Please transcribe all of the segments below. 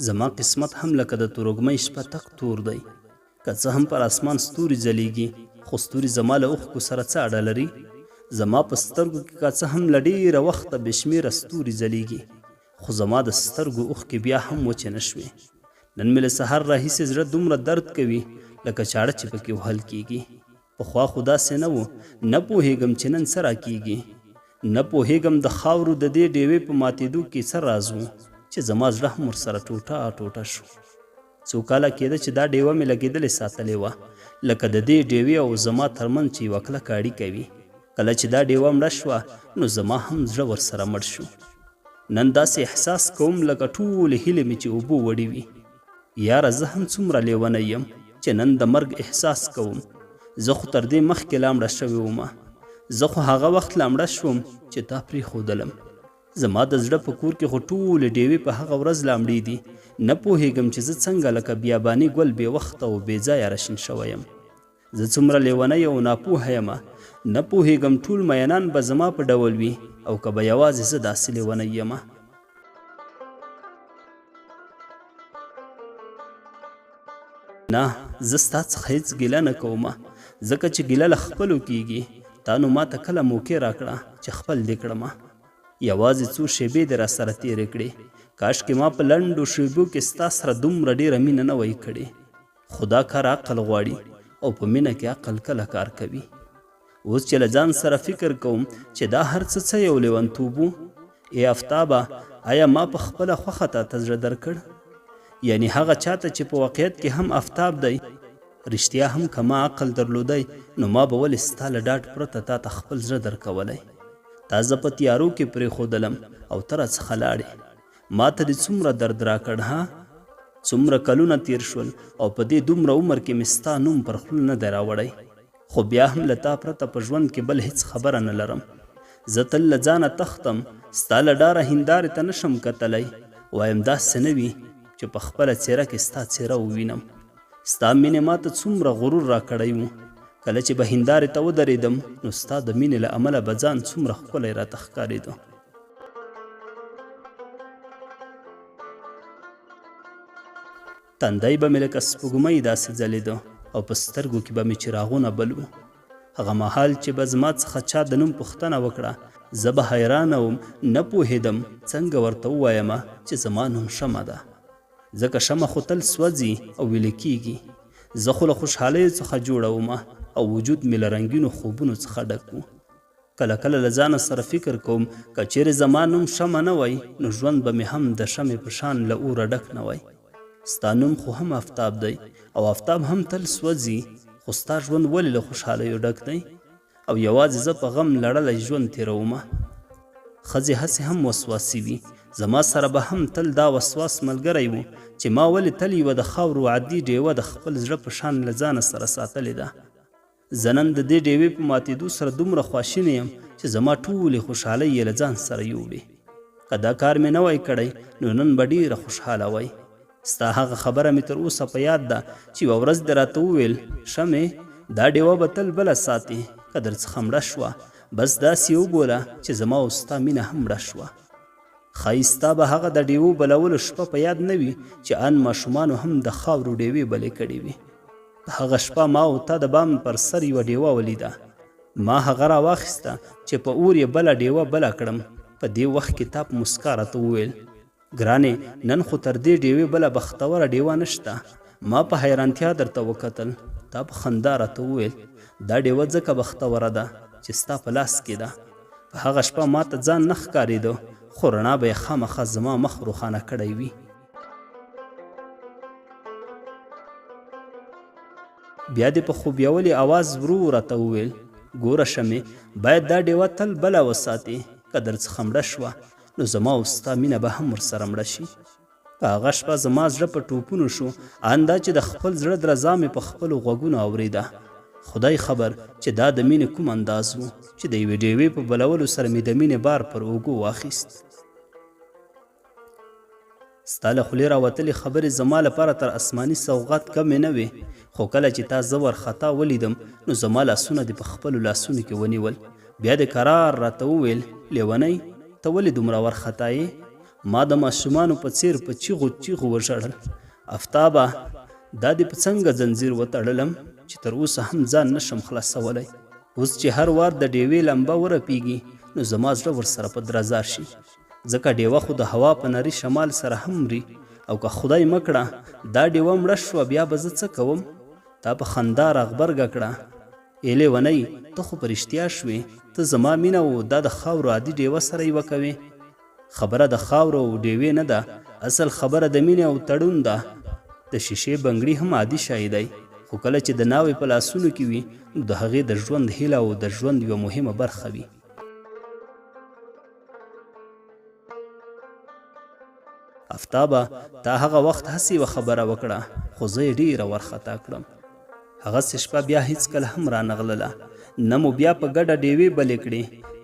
زما قسمت هم لکه د تروږمۍ شپه تک تور دی. که څه هم پر اسمان ستوري ځلیږي، خو ستوري زما له اوښکو سره څه اړه لري؟ زما په سترګو کې که څه هم له ډېره وخته بې شمېره ستوري ځلیږي، خو زما د سترګو اوښکې بیا هم وچې نه شوې. نن مې له سهار راهیسې زړه دومره درد کوي لکه چاړه چې پکې وهل کېږي. پخوا خو داسې نه و. نه پوهېږم چې نن څه راکېږي. نه پوهېږم د خاورو د دې ډېوې په ماتېدو کې څه راز و چې زما زړه هم ورسره ټوټه ټوټه شو. څو کاله کېده چې دا ډېوه مې لګېدلې ساتلې وه، لکه د دې ډېوې او زما ترمنځ چې یوه کلکه اړیکه وي. کله چې دا ډېوه مړه شوه نو زما هم زړه ورسره مړ شو. نن داسې احساس کوم لکه ټولې هیلې مې چې اوبو وړې وي. یاره زه هم څومره لیونی یم چې نن د مرګ احساس کوم. زه خو تر دې مخکې لا مړه شوې ومه. زه خو هغه وخت لا مړه شوم چې تا پرېښودلم. زما د زړه په کور کې خو ټولې ډېوې په هغه ورځ لا مړې دي. نه پوهېږم چې زه څنګه لکه بیاباني ګل بې وخته او بې ځایه راشین شوی یم. زه څومره لیونی او ناپوهه یمه. نه پوهېږم ټول مینان به زما په ډول وي او که به یوازې زه داسې لیونی یمه. نه، زه ستا څخه هېڅ ګیله نه کومه، ځکه چې ګیله له خپلو کېږي. تا نو ما ته کله موقع راکړه چې خپل دې کړمه. یوازې څو شېبې دې راسره تېرې کړې. کاشکې ما په لنډو شېبو کې ستا سره دومره ډېره مینه نه وی کړې. خو دا کار عقل غواړي او په مینه کې عقل کله کار کوي. اوس چې له ځان سره فکر کوم چې دا هر څه یو لیونتوب و. ای آفتابه، آیا ما په خپله خوښه تا ته زړه درکړ؟ یعنی هغه چاته چې په واقعیت کې هم آفتاب دی. رښتیا هم که ما عقل درلودی نو ما به ولې ستا له ډاډ پرته تا ته خپل زړه درکولی. تا زه په تیارو کې پرېښودلم او ته راڅخه لاړې. ما ته دې څومره درد راکړ ها؟ څومره کلونه تیر شول او په دې دومره عمر کې مې ستا نوم پر خوله نه دی راوړی. خو بیا هم له تا پرته په ژوند کې بل هیڅ خبره نه لرم. زه تل له ځانه تختم، ستا له ډاره هندارې ته نشم کتلی. وایم داسې نه وي چې په خپله څېره کې ستا څېره ووینم. ستا مینې ما ته څومره غرور راکړی و. کله چې به هندارې ته ودرېدم نو ستا د مینې له امله به ځان څومره ښکلی راته ښکارېده. تندی به مې لکه سپوږمۍ داسې ځلېده او په سترګو کې به مې چراغونه بل وو. هغه مهال چې به زما څخه چا د نوم پوښتنه وکړه، زه به حیرانه وم. نه پوهېدم څنګه ورته ووایم چې زما نوم شمعه ده. ځکه شمعه خو تل سوځي او ویلې کېږي. زه خو له خوشحالیو څخه جوړه ومه او وجود مې له رنګینو خوبونو څخه ډک و. کله کله له ځانه سره فکر کوم که چیرې زما نوم شمعه نه وی نو ژوند به مې هم د شمعې په شان له اوره ډک نه وی. ستا نوم خو هم آفتاب دی او آفتاب هم تل سوځي، خو ستا ژوند ولې له خوشحالیو ډک دی؟ او یوازې زه په غم لړلی ژوند تېرومه. ښځې هسې هم وسواسي وي. زما سره به هم تل دا وسواس ملګری و چې ما ولې تل یوه د خاورو عادي ډېوه د خپل زړه په شان له ځانه سره ساتلې ده. زه نن د دې ډېوې په ماتېدو سره دومره خواشینی یم چې زما ټولې خوشحالۍ یې له ځان سره یوړې. که دا کار مې نه وی کړی نو نن به ډېره خوشحاله وی. ستا هغه خبره مې تر اوسه په یاد ده چې یوه ورځ دې راته وویل، شمې دا ډېوه به تل بله ساتې. که در څخه مړه شوه بس داسې وبوله چې زما او ستا مینه هم مړه شوه. ښایي ستا به هغه د ډېوو بلولو شپه په یاد نه وي چې ان ماشومانو هم د خاورو ډېوې بلې کړې وي. په هغه شپه ما او تا د بام پر سر یوه ډېوه ولیده. ما هغه راواخیسته چې په اور یې بله ډېوه بله کړم. په دې وخت کې تا په مسکا راته وویل، ګرانې نن خو تر دې ډېوې بله بختوره ډېوه نشته. ما په حیرانتیا درته وکتل. تا په خندا راته وویل، دا ډېوه ځکه بختوره ده چې ستا په لاس کې ده. په هغه شپه ما ته ځان نه ښکارېده، خو رڼا به یې خامخا زما مخ روښانه کړی وي. بیا دې په خوبیولي اواز ورو راته وویل، ګوره شمې باید دا ډېوه تل بله وساتې. که در څخه مړه شوه نو زما او ستا مینه به هم ورسره مړه شي. په هغه شپه زما زړه په ټوپونو شو. ان دا چې د خپل زړه درزا مې په خپلو غوږونو اورېده. خدای خبر چې دا د مینې کوم انداز و چې د یوې ډېوې په بلولو سره مې د مینې بار پر اوږو واخیست. ستا له خولې راوتلې خبرې زما لپاره تر آسماني سوغات کمې نه وې. خو کله چې تا زه ورخطا ولیدم نو زما لاسونه دې په خپلو لاسونو کې ونیول. بیا دې کرار راته وویل، لیونی ته ولې دومره ورخطا یې؟ ما د ماشومانو په څیر په چیغو چیغو وژړل. افتابه دا دې په څنګه زنځیر وتړلم چې تر اوسه هم ځان نشم خلاصولی. اوس چې هر وار د ډیوې لمبه ورپیږي نو زما زړه ورسره په درزا شي، ځکه ډیوه خو د هوا په نري شمال سره هم مري، او که خدای مکړه دا ډیوه مړه شوه بیا به زه څه کوم؟ تا په خندا راغبرګه کړه. ای لیونۍ ته خو په رښتیا شوې، ته زما مینه و دا د خاورو عادي ډیوه سره یوه کوې. خبره د خاورو او ډیوې نه ده، اصل خبره د مینې او تړون ده. د شیشې بنګړي هم عادي شی دی، خو کله چې د ناوې په لاسونو کې وي نو د هغې د ژوند هیله او د ژوند یوه مهمه برخه وي. افتابه تا هغه وخت هسې یوه خبره وکړه، خو زه یې ډېره وارخطا کړم. هغسې شپه بیا هیڅکله هم رانغلله، نه مو بیا په ګډه ډیوې بلې کړې،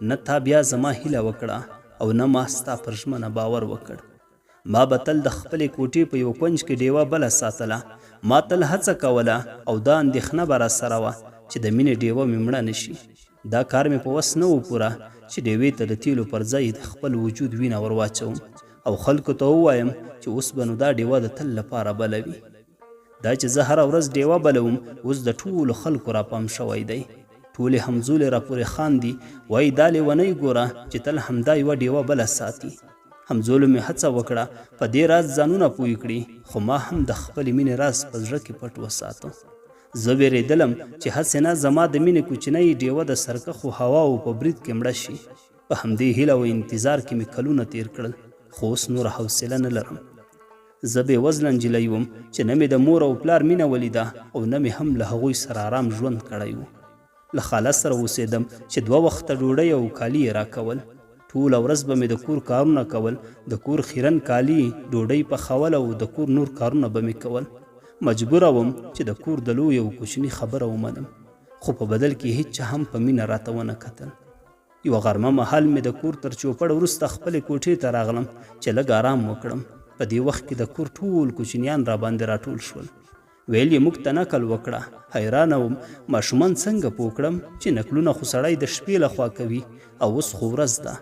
نه تا بیا زما هیله وکړه او نه ما ستا پر ژمنه باور وکړ. ما به تل د خپلې کوټې په یو کونج کې ډیوه بله ساتله. ما تل هڅه کوله او دا اندېښنه به راسره وه چې د مینې ډیوه مې مړه نه شي. دا کار مې په وس نه و پوره چې ډیوې ته د تیلو پر ځای د خپل وجود وینه ور واچوم او خلکو ته ووایم چې اوس به نو دا ډیوه د تل لپاره بله وي. دا چې زه هره ورځ ډیوه بلوم اوس د ټولو خلکو راپام شوی دی. ټولې همزولې راپورې خاندي، وایي دا لیونۍ ګوره چې تل همدا یوه ډیوه بله ساتي. همزولو مې هڅه وکړه په دې راز ځانونه پوه کړي، خو ما هم د خپلې مینې راز په زړه کې پټ وساته. زه وېرېدلم چې هسې نه زما د مینې کوچنۍ ډیوه د سرکښو هواو په برید کې مړه شي. په همدې هیله او انتظار کې مې کلونه تیر کړل، خو اوس نوره حوصله نه لرم. زه بې وزله نجلۍ وم چې نه مې د مور او پلار مینه ولیده او نه مې هم له هغوی سره آرام ژوند کړی و. له خاله سره اوسېدم چې 2 وخته ډوډۍ او کالي یې راکول. ټوله ورځ به مې د کور کارونه کول، د کور خیرن کالي، ډوډۍ پخول او د کور نور کارونه به مې کول. مجبوره وم چې د کور د لوی او کوچني خبره ومنم، خو په بدل کې هیچا هم په مینه راته ونه کتل. یوه غرمه مهال مې د کور تر چوپړ وروسته خپلې کوټې ته راغلم چې لږ آرام وکړم. په دې وخت کې د کور ټول کوچنیان راباندې راټول شول. ویل یې موږ ته نکل وکړه. حیرانه وم ماشومان څنګه پوه کړم چې نکلونه خو سړی د شپې لخوا کوي او اوس خو ورځ ده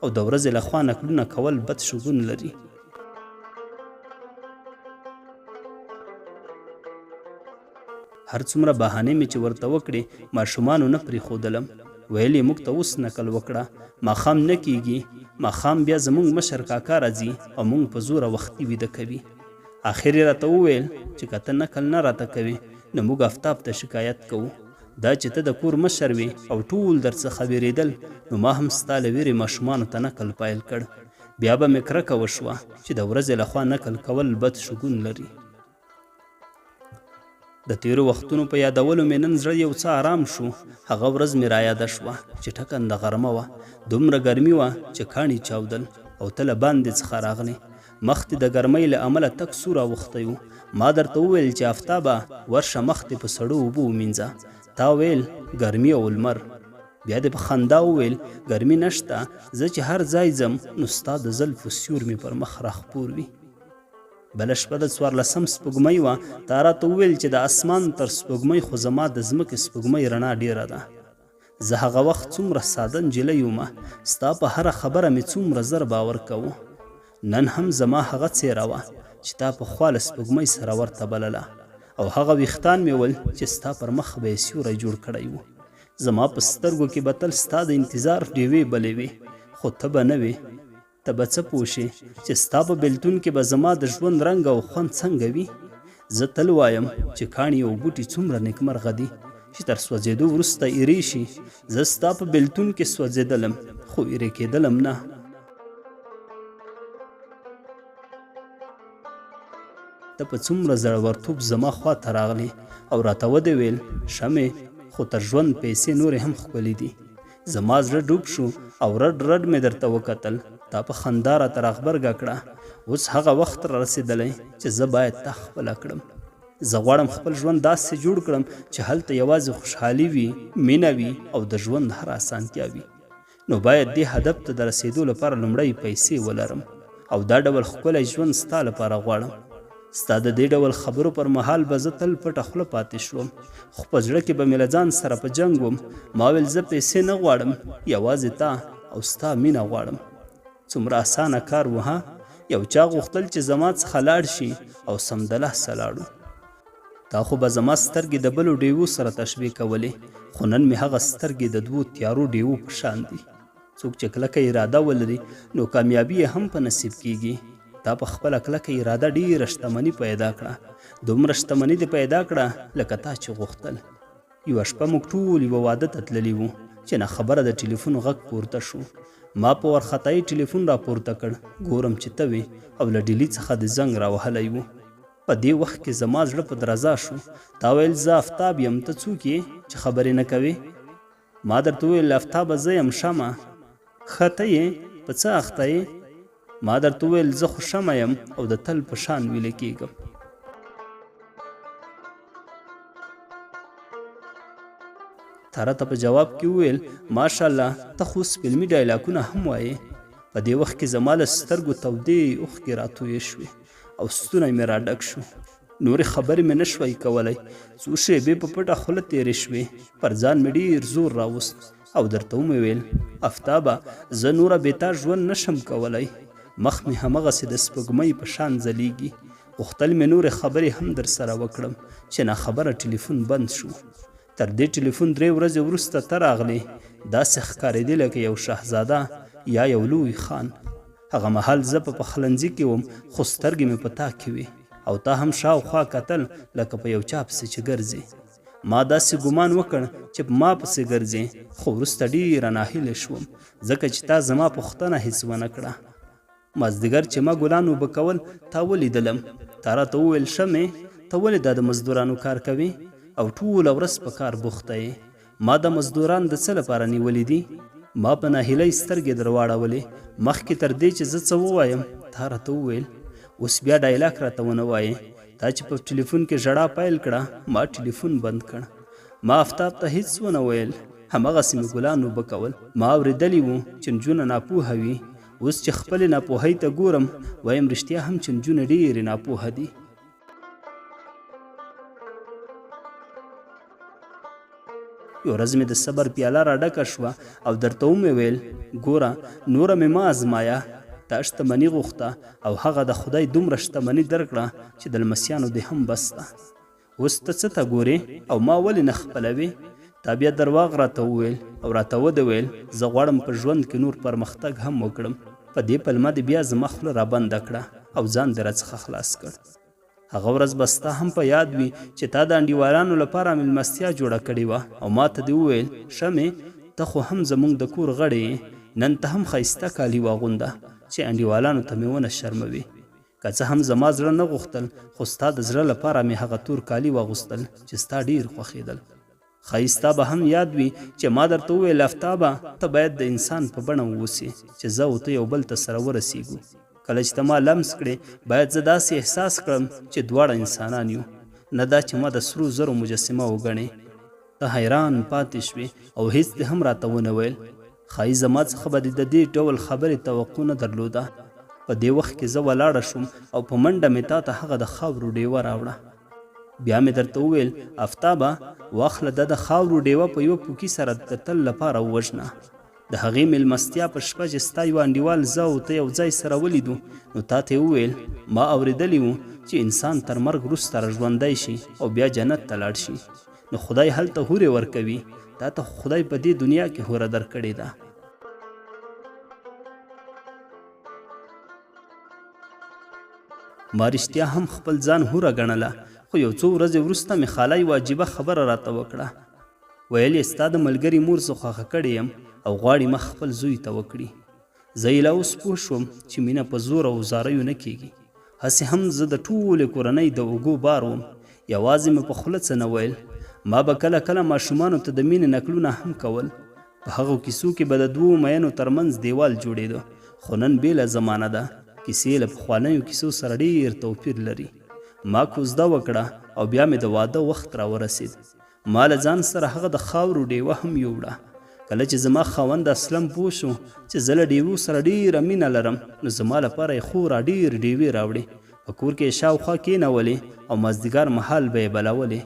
او د ورځې لخوا نکلونه کول بد شګون لري. هر څومره بهانې مې چې ورته وکړې ماشومانو نه پرېښودلم. ویل یې موږ ته اوس نکل وکړه، ماښام نه کیږي، ماښام بیا زموږ مشر کاکا راځي او موږ په زوره وختي ویده کوي. آخر یې راته وویل چې که ته نکل نه راته کوې نو موږ افتاب ته شکایت کوو. دا چې ته د کور مشر وې او ټول درڅخه وېرېدل نو ما هم ستا له ویرې ماشومانو ته نکل پیل کړ. بیا به مې کرکه وشوه چې د ورځې لخوا نکل کول بد شګون لري. د تیرو وختونو په یادولو مې نن زړه یو څه آرام شو. هغه ورځ مې رایاده شوه چې ټکنده غرمه وه، دومره ګرمي وه چې کاڼي چاودل او ته له باندې څخه راغلې. مخ دې د ګرمۍ له امله تک سور اوښتی و. ما درته وویل چې افتابه ورشه مخ دې په سړو اوبو ومینځه. تا ویل ګرمي او لمر. بیا دې په خندا وویل ګرمي نشته، زه چې هر ځای ځم نو ستا د زلفو سیور مې پر مخ راخپور وي. بله شپه د 14 سپوږمۍ وه. تا راته وویل چې د اسمان تر سپوږمۍ خو زما د ځمکې سپوږمۍ رڼا ډیره ده. زه هغه وخت څومره ساده نجلۍ ومه، ستا په هره خبره مې څومره زر باور کوو. نن هم زما هغه څیره وه چې تا پخوا له سپوږمۍ سره ورته بلله او هغه ویښتان مې ول چې ستا پر مخ به یې سیوری جوړ کړی و. زما په سترګو کې به تل ستا د انتظار ډیوې بلې وې، خو ته به نه وې. ته به څه پوه شې چې ستا په بېلتون کې به زما د ژوند رنګ او خوند څنګه وي. زه تل وایم چې کاڼي او بوټي څومره نیکمرغه دي چې تر سوځېدو وروسته ایرې شي. زه ستا په بېلتون کې سوځېدلم خو ایرې کېدلم نه. ته په څومره زړورتوب زما خوا ته راغلې او راته ودې ویل شمې خو تر ژوند پیسې نورې هم ښکلې دي. زما زړه ډوب شو او رډ رډ مې درته وکتل. تا په خندا راته راغبرګه کړه. اوس هغه وخت را رسېدلی چې زه باید تا خپله کړم. زه غواړم خپل ژوند داسې جوړ کړم چې هلته یوازې خوشحالي وي، مینه وي او د ژوند هر اسانتیا وي. نو باید دې هدف ته د رسېدو لپاره لومړی پیسې ولرم او دا ډول ښکلی ژوند ستا لپاره غواړم. ستا د دې ډول خبرو پر مهال به زه تل پټه خوله پاتې شوم، خو په زړه کې به مې له ځان سره په جنګ وم. ما ویل زه پیسې نه غواړم، یوازې تا او ستا مینه غواړم. څومره اسانه کار و ها، یو چا غوښتل چې زما څخه لاړ شي او سمدلاسه لاړو. دا خو به زما سترګې د بلو ډیوو سره تشبیه کولې، خو نن مې هغه سترګې د دوو تیارو ډیوو په شان دي. څوک چې کلکه اراده ولري نو کامیابي یې هم په نصیب کیږي. دا په خپله کلکه اراده ډیره شتمني پیدا کړه. دومره شتمني دې پیدا کړه لکه تا چې غوښتل. یوه شپه موږ ټول یوه واده ته تللي وو چې نه خبره د ټلیفون غږ پورته شو. ما په وارخطایي ټلیفون راپورته کړ، ګورم چې ته وې او له ډیلي څخه د زنګ راوهلی و. په دې وخت کې زما زړه په درزا شو. تا ویل زه آفتاب یم، ته څوک یې چې خبرې نه کوې؟ ما درته وویل آفتابه زه یم شمه. ښه ته یې؟ په څه اخته یې؟ ما درته وویل زه خو شمه یم او د تل په شان ویلې کېږم. تاره ته په جواب کې وویل ماشاءالله ته خو اوس فلمي ډایلاګونه هم وایې. په دې وخت کې زما له سترګو تودې اوښکې راتویې شوې او ستونی مې راډک شو. نورې خبرې مې نه شوی کولی. څو شېبې په پټه خوله تېرې شوې. پر ځان مې ډېر زور راوست او درته ومې ویل آفتابه زه نوره بې تا ژوند نشم کولی. مخ مې همغسې د سپوږمۍ په شان ځلیږي. غوښتل مې نورې خبرې هم در سره وکړم چې ناخبره ټلیفون بند شو. تر دې ټلیفون 3 ورځې وروسته ته راغلې. داسې ښکارېدې لکه یو شهزاده یا یو لوی خان. هغه مهال زه په پخلنځي کې وم، خو سترګې مې په تا کې وې او تا هم شاوخوا کتل لکه په یو چا پسې چې ګرځې. ما داسې ګمان وکړ چې په ما پسې ګرځې، خو وروسته ډېره ناهیلې شوم ځکه چې تا زما پوښتنه هېڅ ونه کړه. مازدیګر چې ما ګلان اوبه کول تا ولیدلم. تا راته وویل شمې ته ولې دا د مزدورانو کار کوې او ټوله ورځ په کار بوخته یې؟ ما د مزدوران د څه لپاره نیولي دي؟ ما په ناهیلۍ سترګې در واړولې. مخکې تر دې چې زه څه ووایم تا راته وویل اوس بیا ډایلاګ راته ونه وایې. تا چې په ټلیفون کې ژړا پیل کړه ما ټلیفون بند کړ. ما آفتاب ته هیڅ ونه ویل، همغسې مې ګلان اوبه کول. ما اورېدلي وو چې نجونه ناپوهه وي. اوس چې خپلې ناپوهۍ ته ګورم وایم رښتیا هم چې نجونې ډېرې ناپوهه دي. یو ورځ مې د صبر پیاله را ډکه شوه او درته ومې ویل ګوره نوره مې مه ازمایه. تا شتمني غوښته او هغه د خدای دومره شتمني درکړه چې د لمسیانو دې هم بس ده. اوس ته څه ته ګورې او ما ولې نه خپلوې؟ تا بیا درواغ راته وویل او راته وده ویل زه غواړم په ژوند کې نور پرمختګ هم وکړم. په دې پلمه دې بیا زما خوله رابنده کړه او ځان دې راڅخه خلاص کړ. هغه ورځ به ستا هم په یاد وي چې تا د انډیوالانو لپاره مېلمستیا جوړه کړې وه او ما ته دې وویل شمې ته خو هم زموږ د کور غړی یې، نن ته هم ښایسته کالي واغونده چې انډیوالانو ته مې ونه شرموي. که څه هم زما زړه نه غوښتل خو ستا د زړه لپاره مې هغه تور کالي واغوستل چې ستا ډېر خوښېدل. ښایسته به هم یاد وي چې ما درته وویل آفتابه ته باید د انسان په بڼه واوسې چې زه او ته یو بل ته سره ورسېږو. کله چې ته ما لمس کړې باید زه داسې احساس کړم چې دواړه انسانان یو، نه دا چې ما د سرو زرو مجسمه وګڼې. ته حیران پاتې شوې او هیڅ دې هم راته ونه ویل. ښایي زما څخه به د دې ډول خبرې توقع نه درلوده. په دې وخت کې زه ولاړه شوم او په منډه مې تا ته هغه د خاورو ډیوه راوړه. بیا مې درته وویل آفتابه واخله د خاورو ډیوه په یو پوکي سره د تل لپاره ووژنه. د هغې مېلمستیا په شپه چې ستا یو انډیوال زه او ته یو ځای سره ولیدو نو تا ته یې وویل ما اورېدلي وو چې انسان تر مرګ وروسته راژوندی شي او بیا جنت ته لاړ شي. نو خدای هلته هورې ورکوي، تا ته خدای په دې دنیا کې هوره درکړې ده. ما رښتیا هم خپل ځان هوره ګڼله، خو یو څو ورځې وروسته مې خاله یوه عجیبه خبره راته وکړه. ویل یې ستا د ملګري مور زه خوښه کړې یم او غواړي مخ خپل زوی ته وکړي. زه یې لا اوس پوه شوم چې مینه په زور او زاریو نه کیږي. هسې هم زه د ټولې کورنۍ د اوږو بار وم. یوازې مې په خوله څه نه ویل. ما به کله کله ماشومانو ته د مینې نکلونه هم کول. په هغو کیسو کې به د دوو مینو ترمنځ دیوال جوړېده. خو نن بېله زمانه ده. کیسې له پخوانیو کیسو سره ډېر توپیر لري. ما کوزده وکړه او بیا مې د واده وخت را ورسېد. ما له ځان سره هغه د خاورو ډیوه هم یوړه. کله چې زما خاوند اسلم پوه شو چې زه له ډیوو سره ډېره مینه لرم نو زما لپاره یې خورا ډېر ډیوې راوړې. په کور کې یې شاوخوا کېنولې او مازدیګر مهال به یې بلولې.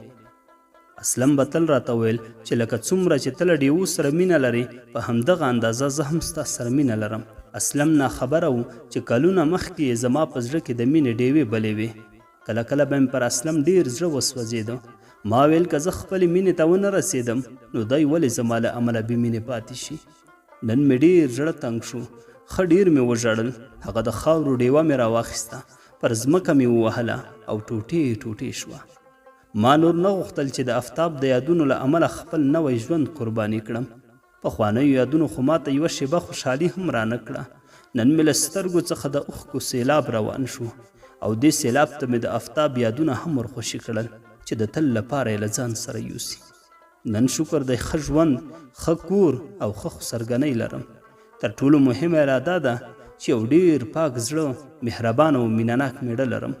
اسلم به تل راته ویل چې لکه څومره چې ته له ډیوو سره مینه لرې په همدغه اندازه زه هم ستا سره مینه لرم. اسلم نا خبره و چې کلونه مخکې زما په زړه کې د مینې ډیوې بلې وې. کله کله به مې پر اسلم ډیر زړه وسوځېده. ما ویل که زه خپلې مینې ته ونه رسېدم نو دی ولې زما له امله بې مینې پاتې شي. نن مې ډیر زړه تنګ شو. ښه ډیر مې وژړل. هغه د خاورو ډیوه مې راواخیسته، پر ځمکه مې ووهله او ټوټې ټوټې شوه. ما نور نه غوښتل چې د آفتاب د یادونو له امله خپل نوی ژوند قرباني کړم. پخوانیو یادونو خو ماته یوه شیبه خوشحالي هم رانه کړه. نن مې له سترګو څخه د اوښکو سیلاب روان شو او دې سیلاب ته مې د آفتاب یادونه هم ورخوشي کړل چې د تل لپاره یې له ځان سره یوسي. نن شکر دی ښه ژوند، ښه کور او ښه خسرګنۍ لرم. تر ټولو مهمه را دا ده چې یو ډیر پاک زړه، مهربان او مینهناک میړه لرم.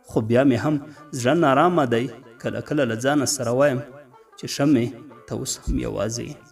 خو بیا مې هم زړه نارامه دی. کله کله له ځانه سره وایم چې ښه مې ته اوس هم یوازې